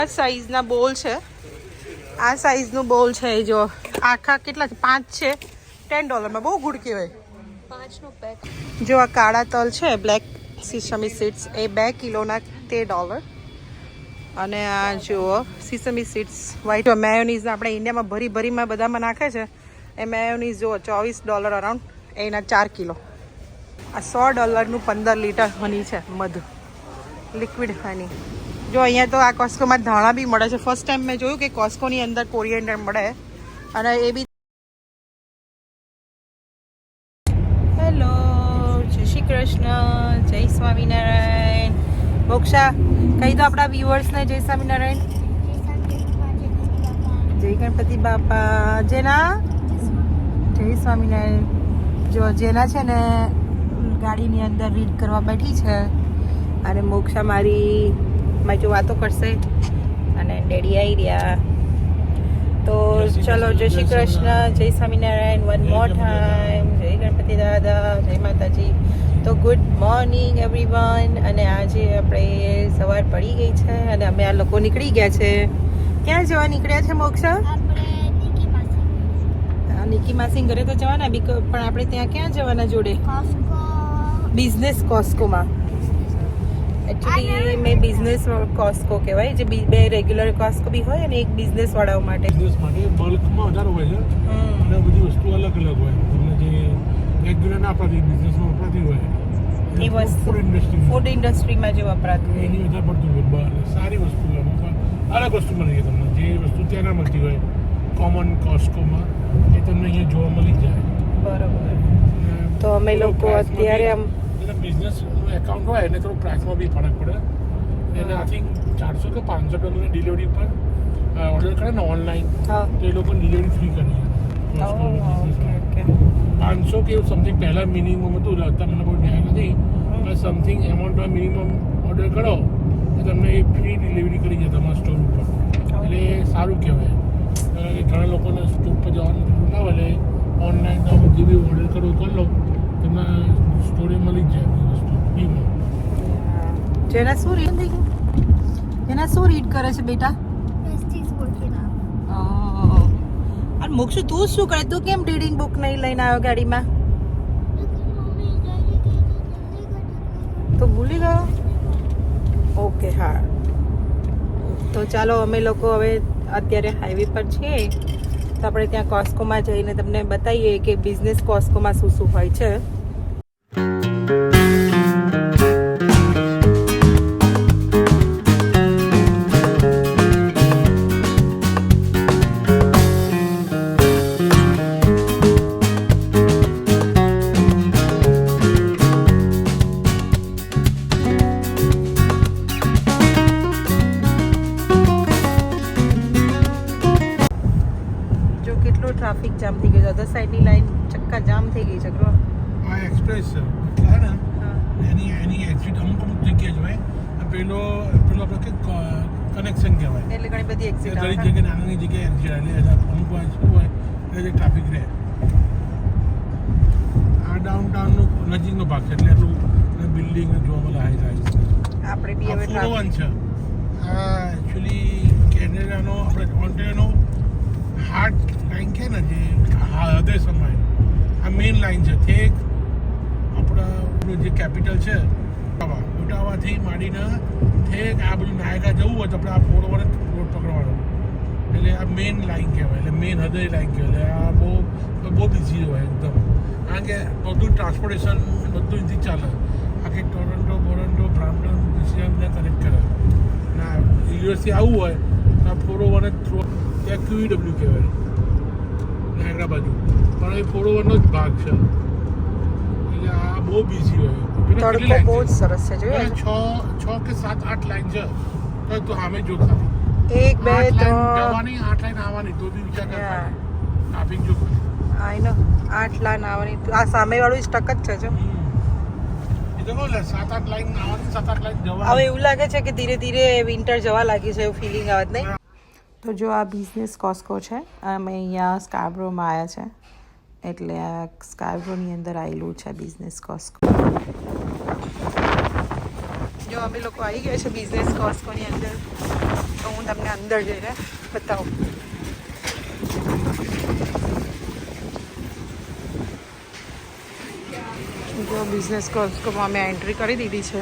આ સાઈઝના બોલ છે. આ સાઈઝનું બોલ છે જો આખા કેટલા છે 5 છે $10 બહુ ગુડ કહેવાય. 5 નો પેક. જો આ કાળા તલ છે બ્લેક સિસમી સીડ્સ એ $2 કિલોના $13. અને આ જુઓ સિસમી સીડ્સ વ્હાઈટ મેયોનીઝ આપણે ઇન્ડિયામાં ભરીમાં બધામાં નાખે છે એ મેયોનીઝ જુઓ $24 અરાઉન્ડ એના 4 કિલો. આ $100નું 15 લીટર હની છે મધ લિક્વિડ હની. જો અહીંયા તો આ કોસ્કોમાં ધાણા બી મળે છે. ફર્સ્ટ ટાઈમ મેં જોયું કે કોસ્કોની અંદર કોરિએન્ડર મળે અને એ બી. હેલો, જય શ્રી કૃષ્ણ, જય સ્વામિનારાયણ. મોક્ષા કહી દો આપણા વ્યુઅર્સને જય સ્વામિનારાયણ. જય ગણપતિ બાપા. જેના જય સ્વામિનારાયણ. જો જેના છે ને ગાડીની અંદર રીડ કરવા બેઠી છે અને મોક્ષા મારી જો વાતો કરશે અને ડેડી આવી રહ્યા. તો ચલો જય શ્રી કૃષ્ણ, જય સ્વામિનારાયણ વન મોર ટાઈમ. જય ગણપતિ દાદા, જય માતાજી. તો ગુડ મોર્નિંગ એવરીવન. અને આજે આપણે સવાર પડી ગઈ છે અને અમે આ લોકો નીકળી ગયા છે. ક્યાં જવા નીકળ્યા છે મોક્ષા? નિકી માસી ઘરે તો જવાના પણ આપણે ત્યાં ક્યાં જવાના જોડે? બિઝનેસ કોસ્કોમાં. એકચ્યુઅલી મેં બિઝનેસ કોસ્કો કહેવાય જે બે રેગ્યુલર કોસ્કો બી હોય અને એક બિઝનેસ વાળાઓ માટે. બિઝનેસ માટે બલ્કમાં વધારે હોય છે અને બધી વસ્તુ અલગ અલગ હોય. તમને જે રેગ્યુલર ના આપણાથી બિઝનેસમાં વપરાતી હોય એ વસ્તુ ફૂડ ઇન્ડસ્ટ્રીમાં જે વપરાતી હોય એની વધારે પડતું હોય. સારી વસ્તુ અલગ વસ્તુ મળી જાય તમને. જે વસ્તુ ત્યાં ના મળતી હોય કોમન કોસ્કોમાં એ તમને અહીંયા જોવા મળી જાય. બરોબર. તો અમે લોકો અત્યારે આમ બિઝનેસનું એકાઉન્ટ હોય એટલે થોડું પ્રાઇસમાં બી ફરક પડે. એને આઈ થિંક $400 કે $500 ડિલિવરી પર ઓર્ડર કરે ને ઓનલાઈન તો એ લોકો ડિલિવરી ફ્રી કરી છે. 500 કે સમથિંગ પહેલાં મિનિમમ હતું તમને બહુ ધ્યાન નથી પણ સમથિંગ એમાઉન્ટ મિનિમમ ઓર્ડર કરો તો તમને એ ફ્રી ડિલિવરી કરી જાય તમારા સ્ટોર ઉપર. એટલે સારું કહેવાય. ઘણા લોકોને સ્ટોર પર જવાનું ના હોય એટલે ઓનલાઈન જે બી ઓર્ડર કરો કરી લો તમને સ્ટોરે મળી જ જાય વસ્તુ ફ્રીમાં. જેના શું રીડ થઈ ગયું? જેના શું રીડ કરે છે બેટા? અને મોક્ષુ તું શું કરે? તું કેમ રીડિંગ બુક નહીં લઈને આવ્યો ગાડીમાં? તો ભૂલી ગયો? ઓકે હા. તો ચાલો અમે લોકો હવે અત્યારે હાઈવે પર છીએ તો આપણે ત્યાં કોસ્કોમાં જઈને તમને બતાવીએ કે બિઝનેસ કોસ્કોમાં શું શું હોય છે. ટ્રાફિક જામ થઈ ગયો. અધર સાઈડની લાઈન ચક્કા જામ થઈ ગઈ છે. આ એક્સપ્રેસ છે ને એની એક્ઝિટ અમુક જગ્યાએ જ હોય. પેલો આપણે કે કનેક્શન કહેવાય. એટલે ઘણી બધી એક્ઝિટ દરેક જગ્યાએ નાની જગ્યાએ એક્ઝિટ એટલે અમુક વાર શું હોય એટલે ટ્રાફિક રહે. આ ડાઉનટાઉનનો નજીકનો ભાગ છે એટલે એટલું બિલ્ડિંગ જોવા મળે હાઈ થાય. આપણે બી હવે ટ્રાફિક છે. આ એકચ્યુઅલી કેનેડાનો આપણે ઓન્ટેરિયોનો હાર્ટ લાઈન કે ને જે હૃદય સમાય આ મેઇન લાઈન છે. ઠેક આપણા જે કેપિટલ છે ઓટાવાથી માંડીને ઠેક આ બધું નાયગા જવું હોય તો આપણે આ 401 રોડ પકડવાનો. એટલે આ મેઇન લાઈન કહેવાય. એટલે મેઇન હૃદય લાઈન કહેવાય. આ બહુ બીઝી હોય એકદમ. કારણ કે બધું ટ્રાન્સપોર્ટેશન બધું અહીંથી ચાલે. આખી ટોરન્ટો બ્રામ્પટન બીસીએમને કનેક્ટ કરે. ના યુએસથી આવવું હોય તો આ 401 જ થ્રુ ત્યાં QEW કહેવાય નાયગ્રા બાજુ. પણ એ 401 નો જ ભાગ છે. એટલે આ બહુ બિઝી હોય. તડકો બહુ જ સરસ છે. જોયું 6 કે 7 8 લાઈન છે તો તું સામે જો ખાલી 1 2 3 જવાની 8 લાઈન આવવાની તો બી વિચાર કર ટ્રાફિક જો આઈ નો 8 લાઈન આવવાની. આ સામે વાળું સ્ટક જ છે. જો એ તો બોલે 7 8 લાઈન આવવાની 7 8 લાઈન જવાની. હવે એવું લાગે છે કે ધીરે ધીરે વિન્ટર જવા લાગી છે એવું ફિલિંગ આવે જ નહીં. તો જો આ બિઝનેસ કોસ્કો છે. અમે અહીંયા સ્કાર્બ્રોમાં આવ્યા છે એટલે આ સ્કાર્બ્રોની અંદર આવેલું છે બિઝનેસ કોસ્કો. જો અમે લોકો આવી ગયા છે બિઝનેસ કોસ્કોની અંદર, તો હું તમને અંદર જઈને બતાવું. જો બિઝનેસ કોસ્કોમાં અમે એન્ટ્રી કરી દીધી છે.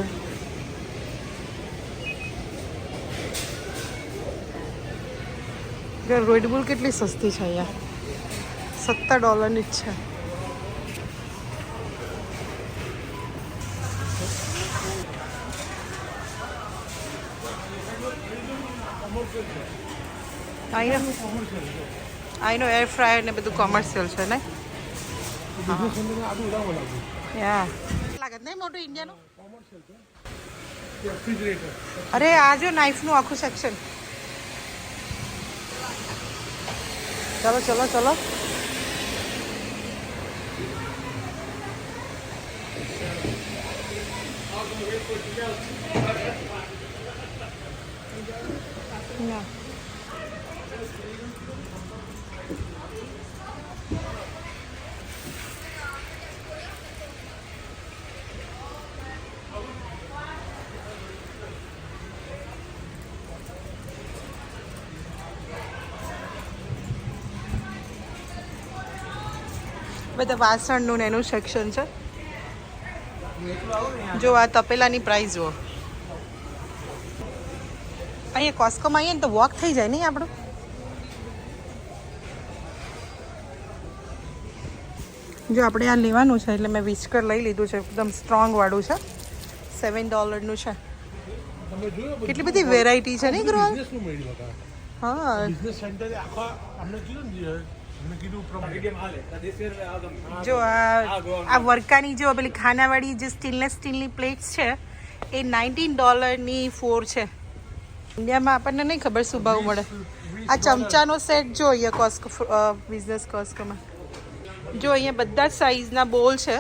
જો રેડબુલ કેટલી સસ્તી છે અહીંયા, $17 જ છે. આઈનો એર ફ્રાયર ને બધું કોમર્શિયલ છે ને. લાગે નહીં મોટું ઇન્ડિયાનું. અરે આ જો નાઇફનું આખું સેક્શન. ચલો ચલો ચલો. ના બધા વાસણનું ને એનું સેક્શન છે. જો આ તપેલાની પ્રાઇસ જુઓ. અહીંયા કોસ્કોમાં આવીએ ને તો વોક થઈ જાય નહીં આપણું. જો આપણે આ લેવાનું છે એટલે મેં વિસ્કર લઈ લીધું છે, એકદમ સ્ટ્રોંગ વાળું છે. $7 છે. કેટલી બધી વેરાયટી છે નહીં ગ્રો. હા જો આ વર્કાની જો પેલી ખાનાવાળી જે સ્ટીલની પ્લેટ્સ છે એ $19 4 છે. ઇન્ડિયામાં આપણને નહીં ખબર શું ભાવ મળે. આ ચમચાનો સેટ જો અહીંયા કોસ્કો બિઝનેસ કોસ્કોમાં જો અહીંયા બધા જ સાઇઝના બોલ છે.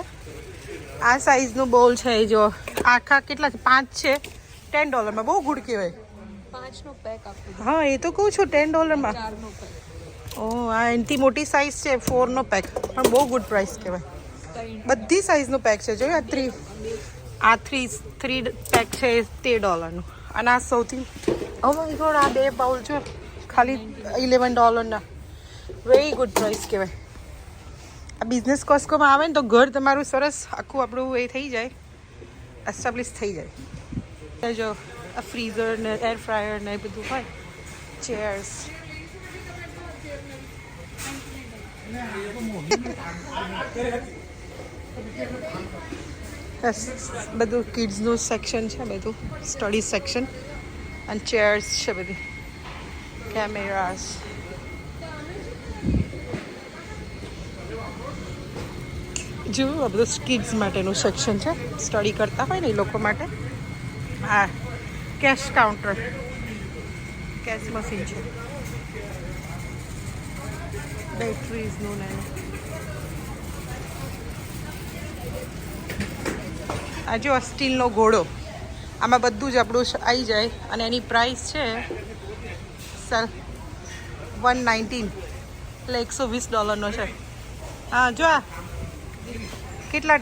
આ સાઇઝનું બોલ છે એ જો આખા કેટલા છે, 5 છે. $10 બહુ ગુડ કહેવાય. 5નો પેક આપું. હા એ તો કહું છું $10. 4નો પેક. ઓહ આ એનથી મોટી સાઇઝ છે 4નો પેક, પણ બહુ ગુડ પ્રાઇસ કહેવાય. બધી સાઇઝનું પેક છે. જોયું આ 3 પેક છે $13. અને આ સૌથી ઓ માય ગોડ આ 2 બાઉલ જો ખાલી $11. વેરી ગુડ પ્રાઇસ કહેવાય. આ બિઝનેસ કોસ્કોમાં આવે ને તો ઘર તમારું સરસ આખું આપણું એ થઈ જાય, એસ્ટાબ્લિશ થઈ જાય. જો આ ફ્રીઝર ને એર ફ્રાયર ને એ બધું હોય. ચેર્સ બધું કિડ્સનું સેક્શન છે, બધું સ્ટડી સેક્શન. અને ચેર્સ છે બધી, કેમેરાસ. જો આ બધું કિડ્સ માટેનું સેક્શન છે, સ્ટડી કરતા હોય ને એ લોકો માટે. હા કેશ કાઉન્ટર, કેશ મશીન છે. બેટરીઝનું ને આ જો સ્ટીલનો ઘોડો, આમાં બધું જ આપણું આવી જાય. અને એની પ્રાઇસ છે $119 એટલે $120 છે. હા જો આ કેટલા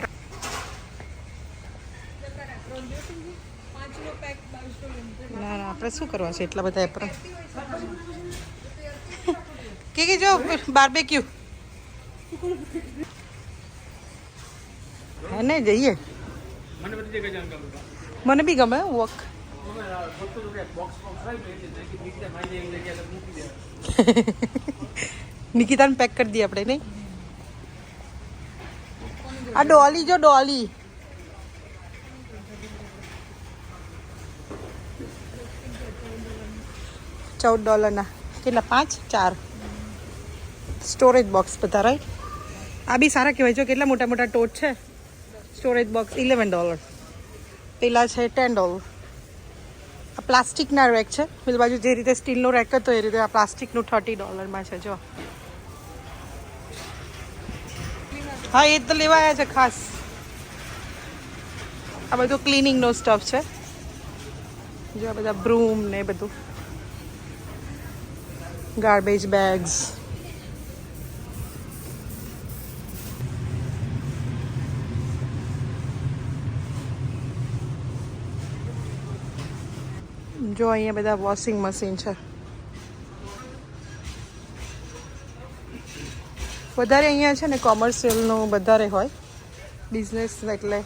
ના ના આપણે શું કરવા છે એટલા બધા એપ્રન કે જો બાર્બેક્યુ હે ને જઈએ. મને બી ગમે વોક. નિકિતાને પેક કરી દઈએ આપણે નહીં. આ ડોલી જો ડોલી $14 કેટલા 5 4 સ્ટોરેજ બોક્સ બધા રાઈટ. આ બી સારા કહેવાય. જો કેટલા મોટા મોટા ટોટ છે. Storage box $11. પેલા છે $10. આ પ્લાસ્ટિકના રેક છે. પેલી બાજુ જે રીતે સ્ટીલનો રેક હતો એ રીતે આ પ્લાસ્ટિકનું $30 છે. જો હા એ તો લેવા આવ્યા છે ખાસ. આ બધું ક્લિનિંગનો સ્ટફ છે. જો આ બધા બ્રૂમ ને બધું, ગાર્બેજ બેગ્સ. જો અહીંયા બધા વોશિંગ મશીન છે. વધારે અહીંયા છે ને કોમર્શિયલનું વધારે હોય, બિઝનેસ એટલે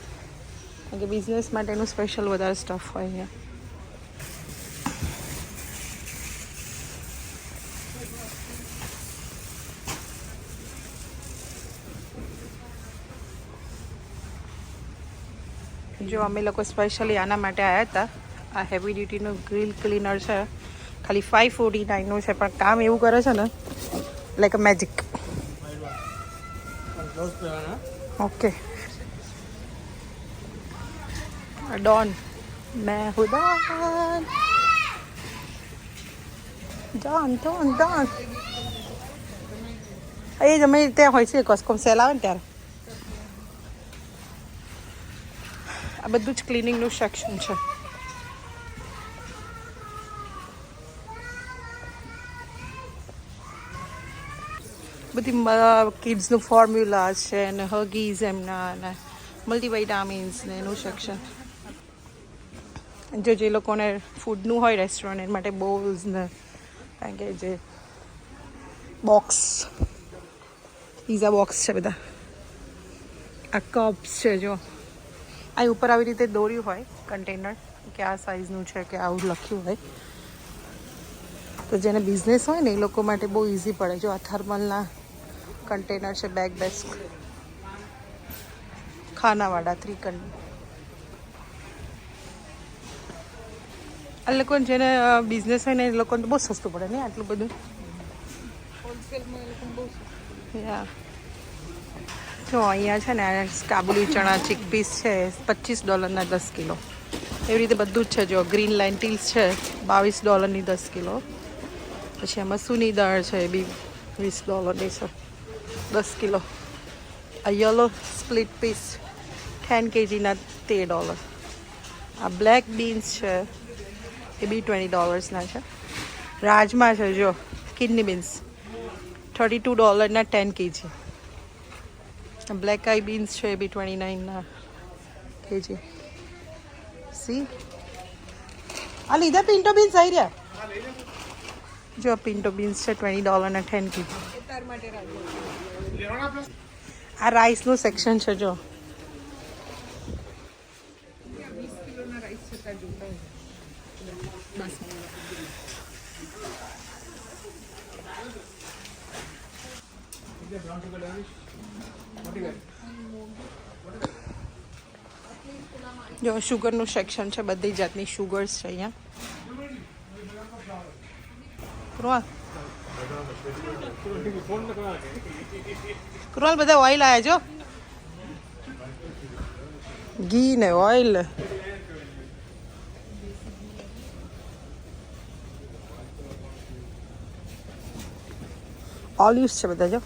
કે બિઝનેસ માટેનું સ્પેશિયલ વધારે સ્ટફ હોય અહીંયા. જો અમે લોકો સ્પેશિયલી આના માટે આવ્યા હતા. આ હેવી ડ્યુટીનું ગ્રીલ ક્લીનર છે, ખાલી 549નું છે, પણ કામ એવું કરે છે ને like a magic. Okay Don મેં હું ડોન ડોન ડોન ડોન. એ જ અમે ત્યાં હોય છે કોસ્કોમ સેલ આવે ને ત્યારે. આ બધું જ ક્લિનિંગનું સેક્શન છે. બધી કિડ્સનું ફોર્મ્યુલા છે ને હગીઝ એમના ને મલ્ટીવાઇટામિન્સ ને એનું સેક્શન. જો જે લોકોને ફૂડનું હોય રેસ્ટોરન્ટ એના માટે બોલ્સ ને કારણ કે જે બોક્સ પીઝા બોક્સ છે બધા. આ કપ્સ છે જો આ ઉપર આવી રીતે દોર્યું હોય કન્ટેનર કે આ સાઇઝનું છે કે આવું લખ્યું હોય તો જેને બિઝનેસ હોય ને એ લોકો માટે બહુ ઇઝી પડે. જો આ થર્મલના કન્ટેનર છે, બેગ બેસ્ક ખાનાવાળા 3 કન્ટેનર. આ લોકોને જેને બિઝનેસ હોય ને એ લોકોને તો બહુ સસ્તું પડે ને આટલું બધું. યા જો અહીંયા છે ને કાબુલી ચણા ચીકપીસ છે $25 10 કિલો. એવી રીતે બધું જ છે. જો ગ્રીન લેન્ટિલ્સ છે $22 10 કિલો. પછી આ મસૂરની દાળ છે એ બી $20 છે 10 કિલો. આ યલો સ્પ્લિટ પીસ 10 kgના $13. આ બ્લેક બીન્સ છે એ બી $20ના છે. રાજમા છે જો કિડની બીન્સ $32ના 10 kg. બ્લેક આઈ બીન્સ છે એ બી 29ના kg. સી આ લીધા પિન્ટો બીન્સ આવી રહ્યા. જો પિન્ટો બીન્સ છે $20ના 10 kg. આ રાઈસનું સેક્શન છે જો જો શુગરનું સેક્શન છે. બધી જાતની શુગર્સ છે અહીંયા. કૃણાલ બધા ઓઇલ આવ્યા જો ઘી ને ઓઇલ. ઓલિવ્સ છે બધા જો.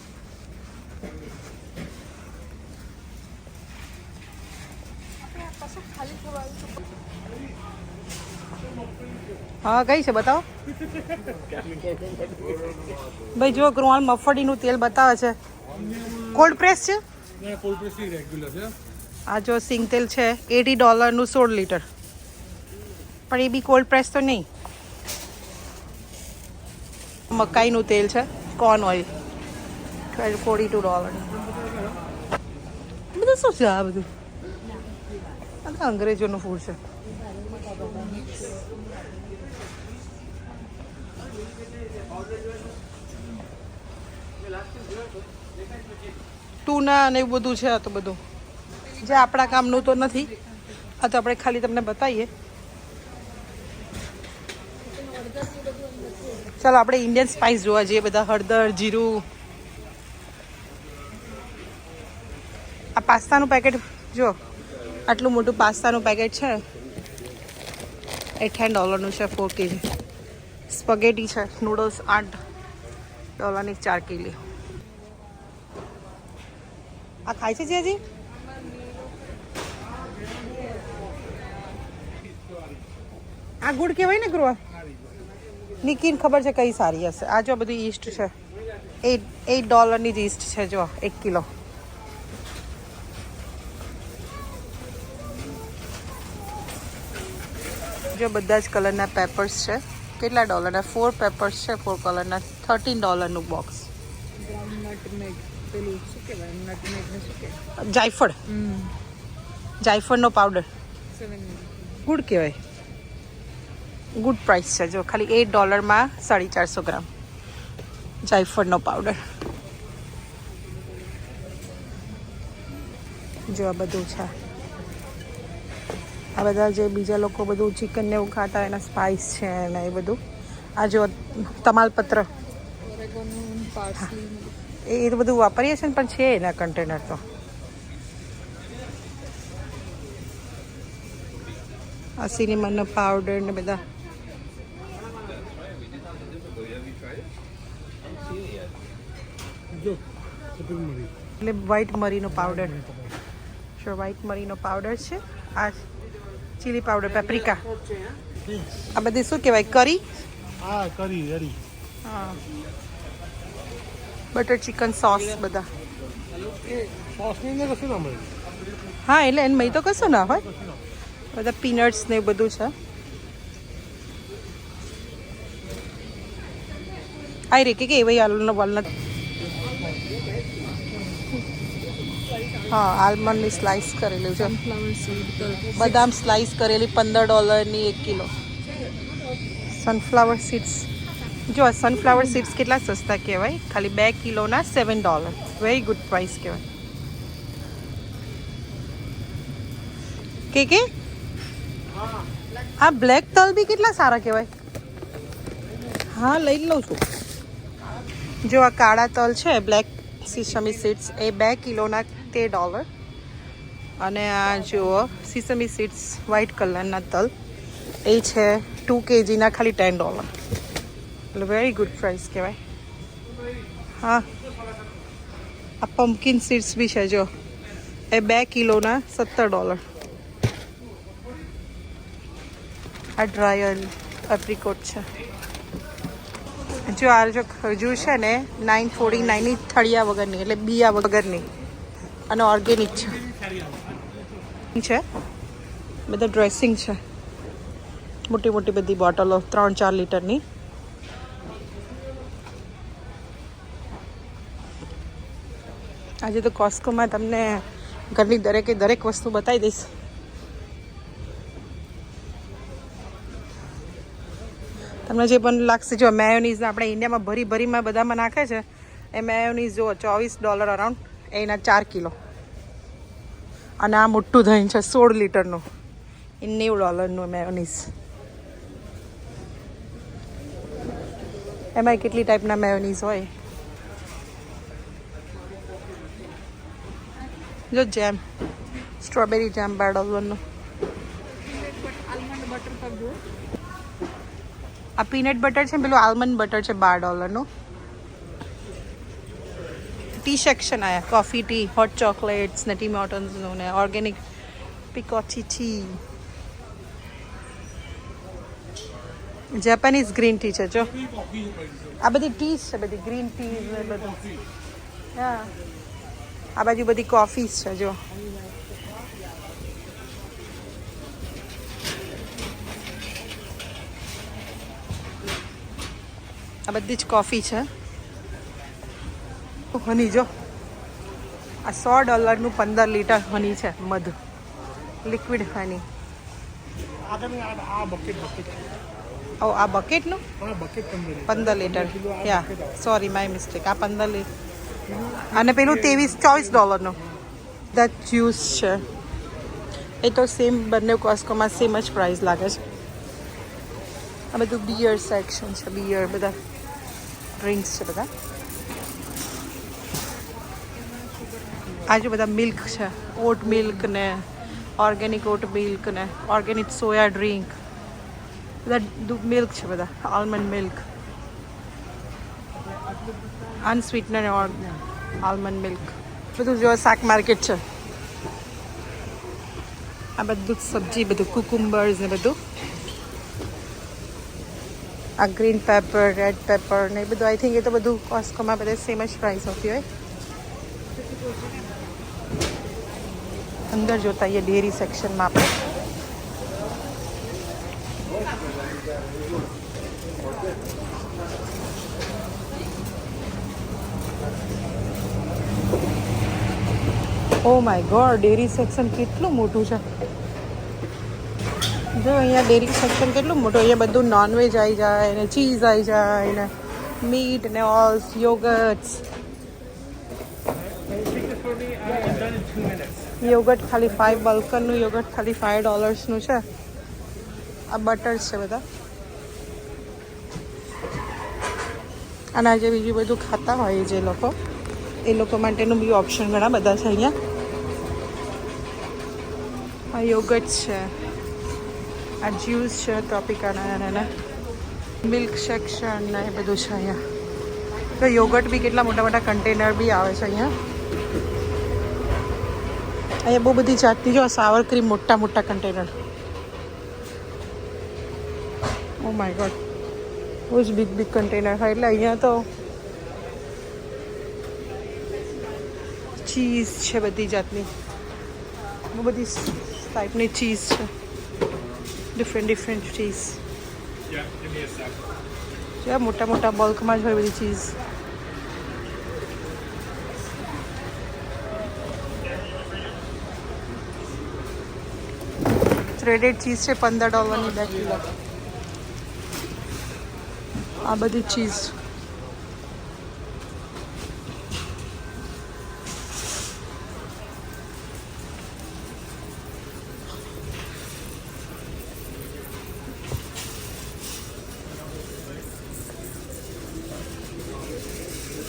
હા કઈ છે બતાવો ભાઈ. જો કૃણાલ મગફળીનું તેલ બતાવે છે. કોલ્ડ પ્રેસ છે. આ જો સિંગ તેલ છે $80નું 16 લીટર. પણ એ બી કોલ્ડ પ્રેસ તો નહીં. મકાઈનું તેલ છે કોર્ન ઓઇલ $42. બધું શું છે આ બધું? આ અંગ્રેજોનું ફૂડ છે. ટૂના ને એવું બધું છે. આ તો બધું જે આપણા કામનું તો નથી. આ તો આપણે ખાલી તમને બતાવીએ. ચાલો આપણે ઇન્ડિયન સ્પાઇસ જોવા જઈએ. બધા હળદર જીરું. આ પાસ્તાનું પેકેટ જો આટલું મોટું પાસ્તાનું પેકેટ છે એ $10નું છે 4 kg. સ્પગેટી છે નૂડલ્સ $8ની 4 કિલો. આ ખાય છે જીજાજી? આ ગુડ કહેવાય ને ગૃહ. નિકીને ખબર છે કઈ સારી હશે. આ જો બધું ઈસ્ટ છે $8ની જ ઈસ્ટ છે જો 1 કિલો. જો બધા જ કલરના પેપર્સ છે. કેટલા ડોલરના? 4 પેપર્સ છે, 4 કલરના. $13 બોક્સ. જાયફળ, જાયફળનો પાવડર ગુડ કહેવાય. ગુડ પ્રાઇસ છે. જો ખાલી $8 450 ગ્રામ જાયફળનો પાવડર. જો આ બધું છે. આ બધા જે બીજા લોકો બધું ચિકન ને એવું ખાતા એના સ્પાઇસ છે ને એ બધું. આ જો તમાલપત્ર એ તો બધું વાપરીએ છીએ ને, પણ છે એના કન્ટેનર તો. આ સિનેમનનો પાવડર ને બધા. એટલે વ્હાઈટ મરીનો પાવડર. વ્હાઈટ મરીનો પાવડર છે. આ ચીલી પાવડર, પેપ્રિકા. આ બધી શું કહેવાય? કરી. હા, કરી. હા, બટર ચિકન સોસ બધા. હા, એટલે એને મય તો કશું ના હોય. બધા પીનટ્સ ને બધું છે. આ રે કે એવા આલુનો વાલનટ. હા, આલમંડની સ્લાઇસ કરેલું છે. બદામ સ્લાઇસ કરેલી $15 1 કિલો. Sunflower seeds. જો આ સનફ્લાવર સીડ્સ કેટલા સસ્તા કહેવાય. ખાલી 2 કિલોના $7. વેરી ગુડ પ્રાઇસ કહેવાય. કે આ બ્લેક તલ બી કેટલા સારા કહેવાય. હા, લઈ લઉં છું. જો આ કાળા તલ છે, બ્લેક સિસમી સીડ્સ, એ 2 કિલોના $13. અને આ જુઓ સિસમી સીડ્સ વ્હાઇટ કલરના તલ, એ છે 2 kgના ખાલી $10. એટલે વેરી ગુડ પ્રાઇસ કહેવાય. હા, આ પમ્પકિન સીડ્સ બી છે. જો એ 2 કિલોના $17. આ ડ્રાયલ એપ્રિકોટ છે. જો આ જો ખજૂર છે ને 949ની થળિયા વગરની, એટલે બિયા વગરની, અને ઓર્ગેનિક છે. બધા ડ્રેસિંગ છે, મોટી મોટી બધી બોટલો 3-4 લીટરની. આજે તો કોસ્કોમાં તમને ઘરની દરેક વસ્તુ બતાવી દઈશ. તમને જે પણ લાગશે. જો મેયોનીઝ આપણે ઇન્ડિયામાં ભરીમાં બધામાં નાખે છે, એ મેયોનીઝ જુઓ $24 અરાઉન્ડ, એના 4 કિલો. અને આ મોટું દહીં છે 16 લીટરનું, એ $90 મેયોનીઝ. એમાં કેટલી ટાઈપના મેયોનીઝ હોય. જો જેમ સ્ટ્રોબેરી જેમ $12. આ પીનટ બટર છે, પેલું આલમંડ બટર છે $12. ટી સેક્શન આયા, કોફી ટી, હોટ ચોકલેટ્સ ને ટી મોર્ટન્સનું ને ઓર્ગેનિક પિકોચી ટી. જેપનીઝ ગ્રીન ટી છે. જો આ બધી ટીઝ છે, બધી ગ્રીન ટીઝ ને બધું. હા, આ બાજુ બધી કોફીઝ છે. જો આ બધી જ કોફી છે. હની જો આ $100 15 લીટર હની છે, મધ, લિક્વિડ હની. આ બકેટનું 15 litre. Yeah sorry, my mistake. આ 15 લીટર. અને પેલું $24 દા જ્યુસ છે. એ તો સેમ, બંને કોસ્કોમાં સેમ જ પ્રાઇસ લાગે છે. આ બધું બિયર સેક્શન છે, બિયર બધા ડ્રિંક્સ છે બધા. આજુ બધા મિલ્ક છે, ઓટ મિલ્ક ને ઓર્ગેનિક ઓટ મિલ્ક ને ઓર્ગેનિક સોયા ડ્રિંક, બધા મિલ્ક છે બધા. આલમંડ મિલ્ક, અનસ્વીટનર આલમંડ મિલ્ક, બધું જો શાક માર્કેટ છે. આ બધું સબ્જી, બધું કુકુમ્બર્સ ને બધું. આ ગ્રીન પેપર, રેડ પેપર ને એ બધું. આઈ થિંક એ તો બધું કોસ્કોમાં બધે સેમ જ પ્રાઇસ હોતી હોય. અંદર જોતા આવીએ ડેરી સેક્શનમાં આપણે. Oh my God, dairy section કેટલું મોટું છે. જો અહીંયા ડેરી સેક્શન કેટલું મોટું. અહીંયા બધું નોનવેજ આવી જાય ને ચીઝ આવી જાય ને મીટ ને ઓલ યોગર્ટ્સ. યોગર્ટ ખાલી બલ્કનનું યોગર્ટ ખાલી $5 છે. આ બટર્સ છે બધા. અને આજે બીજું બધું ખાતા હોય જે લોકો, એ લોકો માટેનું બી ઓપ્શન ઘણા બધા છે અહીંયા. આ યોગર્ટ છે, આ જ્યુસ છે ટ્રોપિકાના નાના, મિલ્ક સેક્શન ને એ બધું છે અહીંયા. તો યોગર્ટ બી કેટલા મોટા મોટા કન્ટેનર બી આવે છે અહીંયા. અહીંયા બહુ બધી જાતની, જો સાવર ક્રીમ મોટા મોટા કન્ટેનર. ઓ માય ગોડ, બહુ જ બિગ બિગ કન્ટેનર હોય. એટલે અહીંયા તો ચીઝ છે બધી જાતની, બહુ બધી ટાઈપની ચીઝ છે, ડિફરન્ટ ચીઝ. મોટા મોટા બલ્કમાં જ હોય બધી ચીઝ. થ્રેડેડ ચીઝ છે $15 2 કિલો. આ બધી ચીઝ.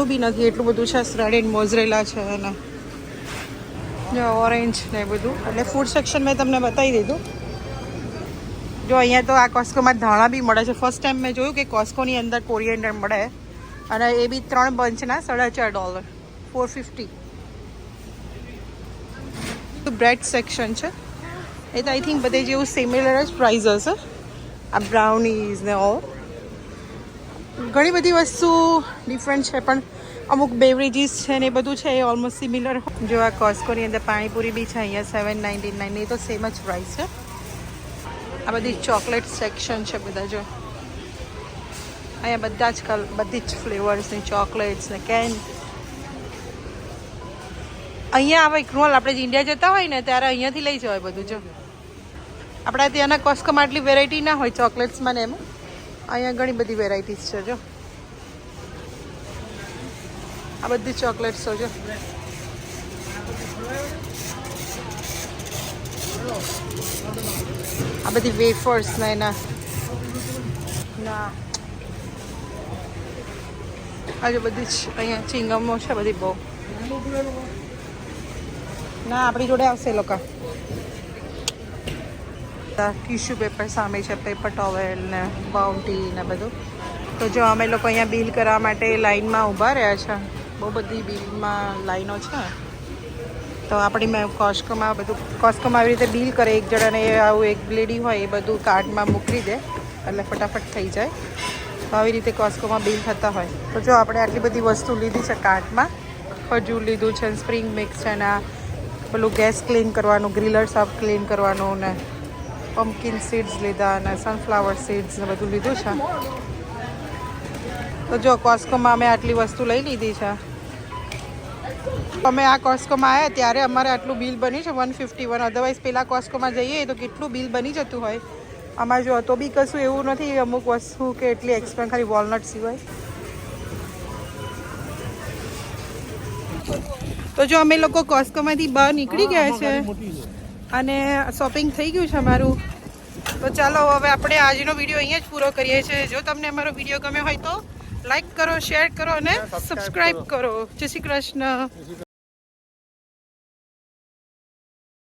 બી નથી એટલું બધું છે. શ્રેડેડ મોઝરેલા છે અને ઓરેન્જ ને બધું. એટલે ફૂડ સેક્શન મેં તમને બતાવી દીધું. જો અહીંયા તો આ કોસ્કોમાં ધાણા બી મળે છે. ફર્સ્ટ ટાઈમ મેં જોયું કે કોસ્કોની અંદર કોરિએન્ડર મળે, અને એ બી 3 બંચના $4.5 $4.50. બ્રેડ સેક્શન છે. એ તો આઈ થિંક બધે જેવું સિમિલર જ પ્રાઇસ હશે. આ બ્રાઉનીઝ ને ઓલ ઘણી બધી વસ્તુ ડિફરન્ટ છે, પણ અમુક બેવરેજીસ છે ને એ બધું છે એ ઓલમોસ્ટ સિમિલર. જો આ કોસ્કોની અંદર પાણીપુરી બી છે અહીંયા $7.99. એ તો સેમ જ પ્રાઇસ છે. આ બધી ચોકલેટ સેક્શન છે બધા. જો અહીંયા બધા જ બધી જ ફ્લેવર્સની ચોકલેટ્સ ને કેન. અહીંયા આવે ઇગ્નોલ. આપણે ઇન્ડિયા જતા હોય ને ત્યારે અહીંયાથી લઈ જવાય બધું. જો આપણા ત્યાંના કોસ્કોમાં આટલી વેરાયટી ના હોય ચોકલેટ્સમાં ને એમાં. અહીંયા ઘણી બધી વેરાયટીઝ છે. જો આ બધી ચોકલેટ્સો. જો આ બધી વેફર્સ ને એના ના આજે બધી જ અહીંયા ચિંગમો છે બધી બહુ. ના આપણી જોડે આવશે લોકો. ટીશ્યુ પેપર સામે છે, પેપર ટોવેલ ને બાઉન્ટી ને બધું. તો જો અમે લોકો અહીંયા બિલ કરવા માટે લાઈનમાં ઊભા રહ્યા છે. બહુ બધી બિલમાં લાઈનો છે. તો આપણી મેં કોસ્કોમાં બધું, કોસ્કોમાં આવી રીતે બિલ કરે એક જણાને, આવું એક લેડી હોય એ બધું કાર્ડમાં મોકલી દે એટલે ફટાફટ થઈ જાય. તો આવી રીતે કોસ્કોમાં બિલ થતા હોય. તો જો આપણે આટલી બધી વસ્તુ લીધી છે કાર્ડમાં. ખજૂર લીધું છે, સ્પ્રિંગ મિક્સ છે ને પેલું ગેસ ક્લીન કરવાનું, ગ્રીલર સાફ ક્લીન કરવાનું ને પમ્પકિન સીડ્સ લીધા અને સનફ્લાવર સીડ્સ ને બધું લીધું છે. તો જો કોસ્કોમાં અમે આટલી વસ્તુ લઈ લીધી છે. અમે આ કોસ્કોમાં આવ્યા ત્યારે અમારે આટલું બિલ બન્યું છે $151. અધરવાઇઝ પેલા કોસ્કોમાં જઈએ તો કેટલું બિલ બની જતું હોય. આમાં જો તો બી કશું એવું નથી અમુક વસ્તુ કે એટલી એક્સપેન્સ, ખાલી વોલનટ સિવાય. તો જો અમે લોકો કોસ્કોમાંથી બહાર નીકળી ગયા છે અને શોપિંગ થઈ ગયું છે અમારું. તો ચાલો હવે આપણે આજનો વિડીયો અહીંયા જ પૂરો કરીએ છીએ. જો તમને અમારો વિડીયો ગમ્યો હોય તો લાઈક કરો, શેર કરો અને સબસ્ક્રાઈબ કરો. જય શ્રી કૃષ્ણ.